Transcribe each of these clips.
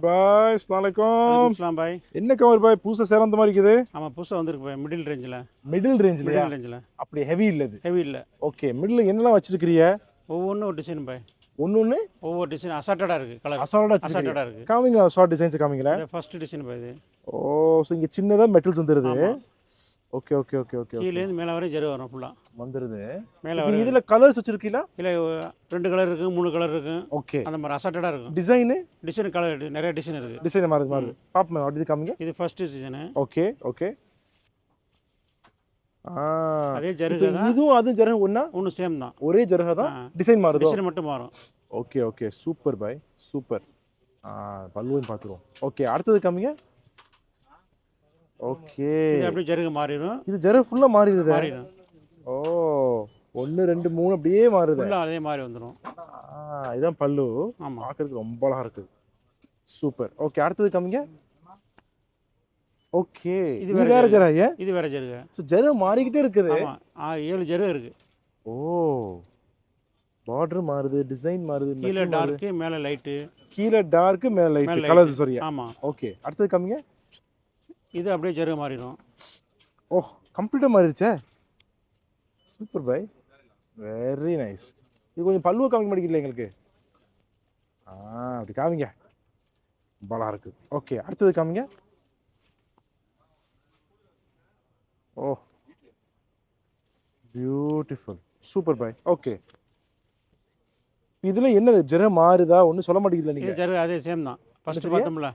பாய் அஸ்ஸலாமு அஸ்லாம் பாய். என்ன கவர் பாய் புதுசா சேர்ந்த மாதிரி இருக்குது. ஆமாம், புதுசாக வந்திருக்கு பாய். மிடில் ரேஞ்சில். மிடில் ரேஞ்சில் அப்படி ஹெவி இல்ல இது. ஹெவி இல்லை. ஓகே, மிடில் என்னலாம் வச்சிருக்கீங்க? ஒவ்வொன்றும் ஒரு டிசைன் பாய். ஒன்னொன்னு ஒவ்வொரு டிசைன் அசால்ட்டடாக இருக்குது. கலர் அசால்ட்டா அசால்ட்டடாக இருக்குது. காமிங்களா, ஷார்ட் டிசைன்ஸ் காமிங்களா. ஃபர்ஸ்ட் டிசைன் பாய் இது. ஓ, ஸோ இங்கே சின்னதாக மெட்டல்ஸ் வந்துடுது. Okay okay okay okay. கீழேருந்து மேலே வரை ஜெரு வரும் ஃபுல்லாக வந்துடுது. மேலே வரை. இதில் கலர்ஸ் வச்சிருக்கீங்களா? இல்லை, 2 கலர் இருக்குது, 3 கலர் இருக்குது. ஓகே, அந்த மாதிரி அசால்ட்டடாக இருக்கும். டிசைன் கலர் நிறைய டிசைன் இருக்குது. டிசைன் மாறுது. பாப்போம், அப்படி காமிங்க. இது ஃபர்ஸ்ட் டிசைனு. Okay okay. அதே ஜருகை தான். இதுவும் அதுவும் ஜருகை ஒன்று சேம் தான். ஒரே ஜருகை தான், டிசைன் மாறுது. டிசைன் மட்டும் மாறும். ஓகே ஓகே, சூப்பர் பாய் சூப்பர். பல்லுவையும் பார்த்துருவோம். ஓகே, அடுத்தது காமிங்க. ஓகே, இது அப்படியே ஜருகை மாறிடும். இது ஜருகை ஃபுல்லாக மாறிடுது. ஓ, 1 2 3 அப்படியே மாறுது. ஃபுல்லாக அதே மாதிரி வந்துடும். இதுதான் பல்லு. ஆமாம், பார்க்கறதுக்கு ரொம்ப அழகாக இருக்குது. சூப்பர். ஓகே, அடுத்தது காமிங்க. ஓகே, இது வேற ஜருகை. இது வேற ஜருகை. ஸோ ஜருகை மாறிக்கிட்டே இருக்குது. ஆமாம், 7 ஜருகை இருக்குது. ஓ, பார்டர் மாறுது, டிசைன் மாறுது. கீழே டார்க்கு, மேலே லைட்டு. கீழே டார்க்கு, மேலே லைட். கலர்ஸ் சரியா? ஆமாம். ஓகே, அடுத்தது காமிங்க. இது அப்படியே ஜருகை மாறிடும். ஓ, கம்ப்ளீட்டாக மாறிடுச்சே. சூப்பர் பாய், வெரி நைஸ். இது கொஞ்சம் பல்லுவை காமிக்க மாட்டேங்கல எங்களுக்கு. அப்படி காமிங்க, பலா இருக்குது. ஓகே, அடுத்தது காமிங்க. ஓ, பியூட்டிஃபுல், சூப்பர் பாய். ஓகே, இதில் என்னது ஜருகை மாறுதா? ஒன்றும் சொல்ல மாட்டேங்கல நீங்கள். ஜருகை அதே சேம் தான். ஃபர்ஸ்ட் பார்த்தோம்ல,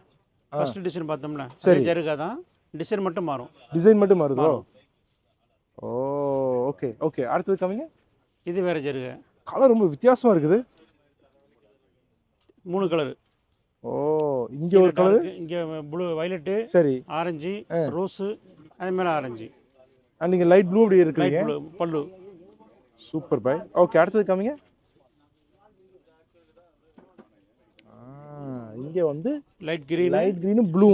ஃபர்ஸ்ட் டிசைன் பார்த்தோம்ல, சரி ஜருகை தான். டிசைன் மட்டும் மாறும். டிசைன் மட்டும் மாறுதோ? ஓ, ஓகே ஓகே. அடுத்தது காமிங்க. இது வேற ஜருகை. கலர் ரொம்ப வித்தியாசமாக இருக்குது. 3 கலர். ஓ, இங்கே ஒரு கலர், இங்கே ப்ளூ, வயலட்டு, சரி, ஆரஞ்சு, ரோஸு, அது மேலே ஆரஞ்சு. நீங்கள் லைட் ப்ளூ அப்படி இருக்குறீங்க. பல்லு. சூப்பர் பாய். ஓகே, அடுத்தது காமிங்க. இங்கே வந்து லைட் கிரீன், லைட் கிரீனும் ப்ளூ.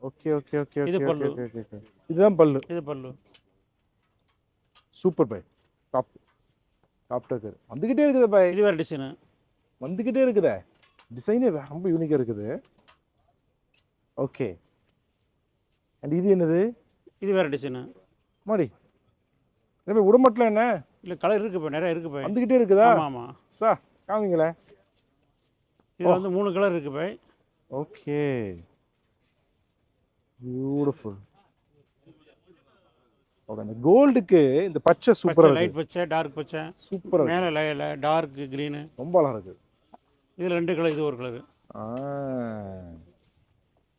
Okay okay okay. இது பல்லு. இதுதான் பல்லு. இது பல்லு. சூப்பர் பாய். டாப் டக்கர் வந்துக்கிட்டே இருக்குது பாய். இது வேறு டிசைனு வந்துக்கிட்டே இருக்குதே. டிசைனே ரொம்ப யூனிக்காக இருக்குது. ஓகே, அண்ட் இது என்னது? இது வேறு டிசைனு. மாடி என்ன விட மாட்டல? என்ன இல்லை, கலர் இருக்குது பாய், நிறைய இருக்குது பாய். வந்துக்கிட்டே இருக்குதா? ஆமாம் ஆமாம். சார் காமிங்களே. இதில் வந்து 3 கலர் இருக்குது பாய். Okay, beautiful. ஓகே, இந்த கோல்டுக்கு இந்த பச்சை சூப்பராக, லைட் பச்சை, டார்க் பச்சை, சூப்பராக. மேலே டார்க் க்ரீனு, ரொம்ப அழகாக இருக்குது. இதில் 2 கலர், இது ஒரு கலர்.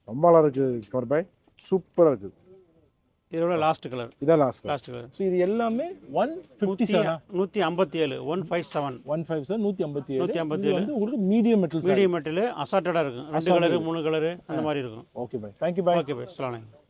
ரொம்ப அழகாக இருக்குது கவர் பாய், சூப்பராக இருக்குது. இதோட லாஸ்ட் கலர். இதான் லாஸ்ட் கலர். ஸோ இது எல்லாமே 157. 157, 157. 157 வந்து உங்களுக்கு மீடியம் மெட்டல். மீடியம் மெட்டல் அசால்ட்டடாக இருக்கும். 2 கலரு, 3 கலரு அந்த மாதிரி இருக்கும். Okay bye, thank you bye. Okay bye, அஸ்ஸலாமு அலைக்கும்.